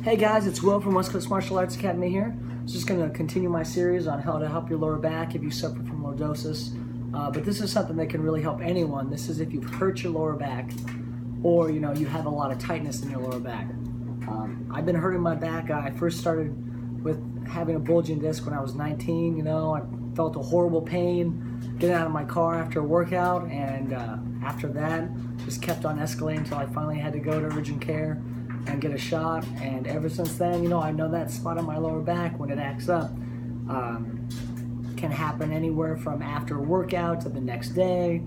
Hey guys, it's Will from West Coast Martial Arts Academy here. I'm just going to continue my series on how to help your lower back if you suffer from lordosis. But this is something that can really help anyone. This is if you've hurt your lower back or you have a lot of tightness in your lower back. I've been hurting my back. I first started with having a bulging disc when I was 19. I felt a horrible pain getting out of my car after a workout, and after that just kept on escalating until I finally had to go to urgent care and get a shot. And ever since then, I know that spot on my lower back when it acts up can happen anywhere from after a workout to the next day,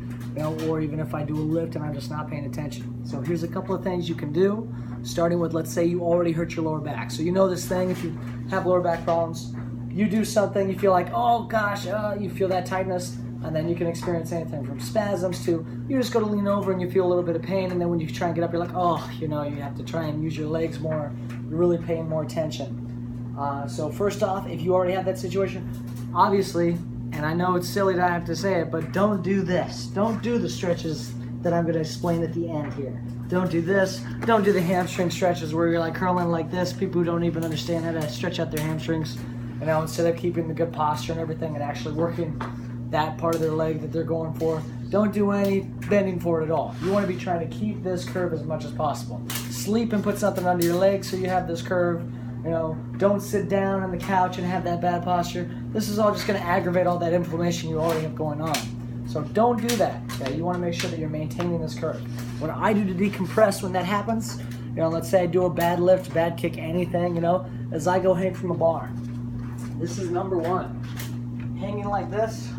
or even if I do a lift and I'm just not paying attention. So here's a couple of things you can do, starting with, let's say you already hurt your lower back. So this thing, if you have lower back problems, you do something, you feel like, oh gosh, you feel that tightness, and then you can experience anything from spasms to you just go to lean over and you feel a little bit of pain, and then when you try and get up, you're like, oh, you have to try and use your legs more. You're really paying more attention. So first off, if you already have that situation, obviously, and I know it's silly that I have to say it, but don't do this. Don't do the stretches that I'm going to explain at the end here. Don't do this. Don't do the hamstring stretches where you're like curling like this. People who don't even understand how to stretch out their hamstrings, instead of keeping the good posture and everything and actually working that part of their leg that they're going for. Don't do any bending for it at all. You want to be trying to keep this curve as much as possible. Sleep and put something under your leg so you have this curve. Don't sit down on the couch and have that bad posture. This is all just going to aggravate all that inflammation you already have going on. So don't do that. Okay? You want to make sure that you're maintaining this curve. What I do to decompress when that happens, let's say I do a bad lift, bad kick, anything, as I go hang from a bar. This is number one. Hanging like this.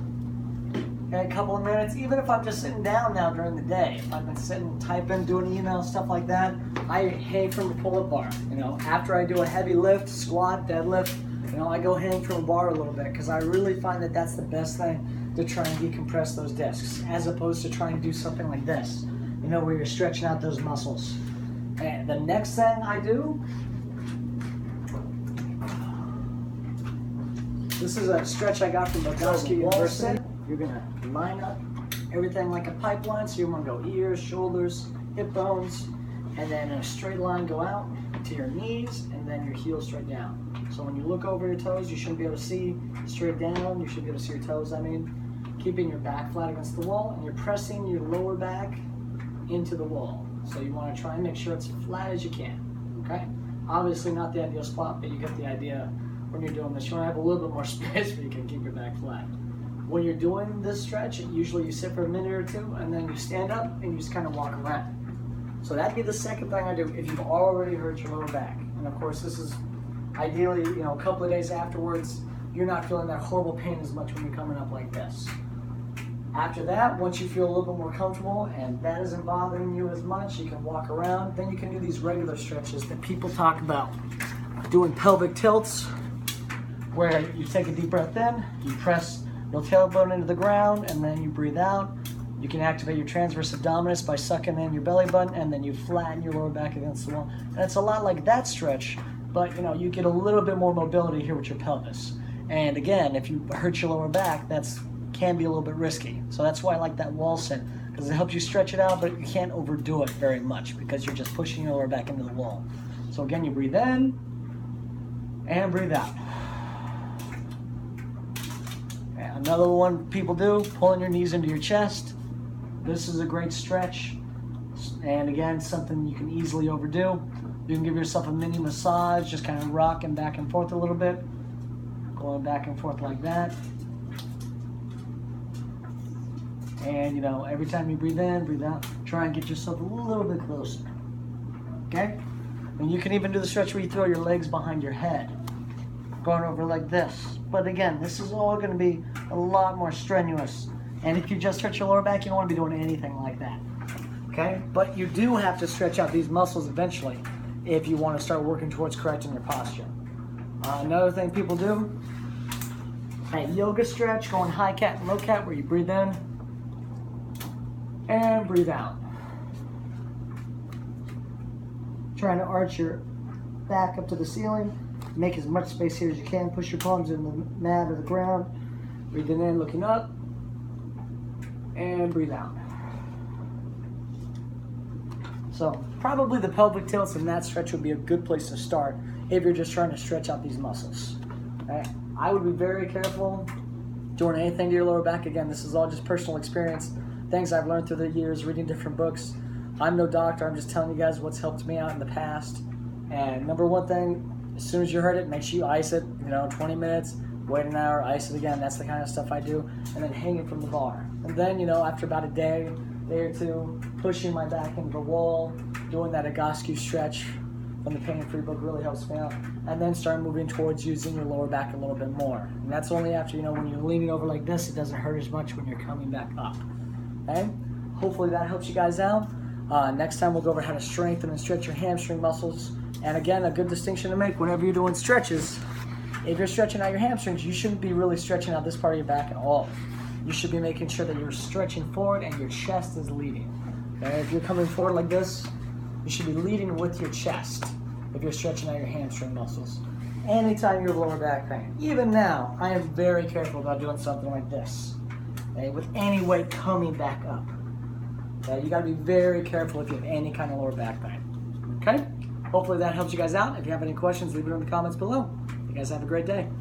Okay, a couple of minutes, even if I'm just sitting down now during the day, if I've been sitting, typing, doing emails, stuff like that, I hang from the pull-up bar. After I do a heavy lift, squat, deadlift, I go hang from a bar a little bit because I really find that that's the best thing to try and decompress those discs, as opposed to trying to do something like this, where you're stretching out those muscles. And the next thing I do, this is a stretch I got from Bernardo University. You're gonna line up everything like a pipeline, so you're gonna go ears, shoulders, hip bones, and then in a straight line go out to your knees, and then your heels straight down. So when you look over your toes, you shouldn't be able to see straight down. You should be able to see your toes, keeping your back flat against the wall, and you're pressing your lower back into the wall. So you wanna try and make sure it's flat as you can, okay? Obviously not the ideal spot, but you get the idea when you're doing this. You wanna have a little bit more space where you can keep your back flat. When you're doing this stretch, usually you sit for a minute or two, and then you stand up and you just kind of walk around. So that'd be the second thing I do if you've already hurt your lower back. And of course, this is ideally, a couple of days afterwards, you're not feeling that horrible pain as much when you're coming up like this. After that, once you feel a little bit more comfortable and that isn't bothering you as much, you can walk around. Then you can do these regular stretches that people talk about. Doing pelvic tilts, where you take a deep breath in, you press your tailbone into the ground, and then you breathe out. You can activate your transverse abdominis by sucking in your belly button, and then you flatten your lower back against the wall. And it's a lot like that stretch, but you get a little bit more mobility here with your pelvis. And again, if you hurt your lower back, can be a little bit risky. So that's why I like that wall sit, because it helps you stretch it out, but you can't overdo it very much because you're just pushing your lower back into the wall. So again, you breathe in and breathe out. Another one people do, pulling your knees into your chest. This is a great stretch. And again, something you can easily overdo. You can give yourself a mini massage, just kind of rocking back and forth a little bit. Going back and forth like that. And every time you breathe in, breathe out, try and get yourself a little bit closer. Okay? And you can even do the stretch where you throw your legs behind your head, going over like this. But again, this is all going to be a lot more strenuous. And if you just stretch your lower back, you don't want to be doing anything like that. Okay? But you do have to stretch out these muscles eventually if you want to start working towards correcting your posture. Another thing people do, a yoga stretch, going high cat and low cat, where you breathe in and breathe out. Trying to arch your back up to the ceiling. Make as much space here as you can. Push your palms in the mat or the ground. Breathing in, looking up, and breathe out. So probably the pelvic tilts and that stretch would be a good place to start if you're just trying to stretch out these muscles. Okay? I would be very careful doing anything to your lower back. Again, this is all just personal experience, things I've learned through the years, reading different books. I'm no doctor, I'm just telling you guys what's helped me out in the past. And number one thing, as soon as you heard it, make sure you ice it, 20 minutes, wait an hour, ice it again. That's the kind of stuff I do. And then hang it from the bar. And then, after about a day or two, pushing my back into the wall, doing that Egoscue stretch from the Pain Free book really helps me out. And then start moving towards using your lower back a little bit more. And that's only after, when you're leaning over like this, it doesn't hurt as much when you're coming back up. Okay? Hopefully that helps you guys out. Next time we'll go over how to strengthen and stretch your hamstring muscles. And again, a good distinction to make whenever you're doing stretches. If you're stretching out your hamstrings, you shouldn't be really stretching out this part of your back at all. You should be making sure that you're stretching forward and your chest is leading. Okay? If you're coming forward like this, you should be leading with your chest if you're stretching out your hamstring muscles. Anytime you have lower back pain. Even now, I am very careful about doing something like this. Okay? With any weight coming back up. Okay? You gotta be very careful if you have any kind of lower back pain. Okay? Hopefully that helps you guys out. If you have any questions, leave it in the comments below. You guys have a great day.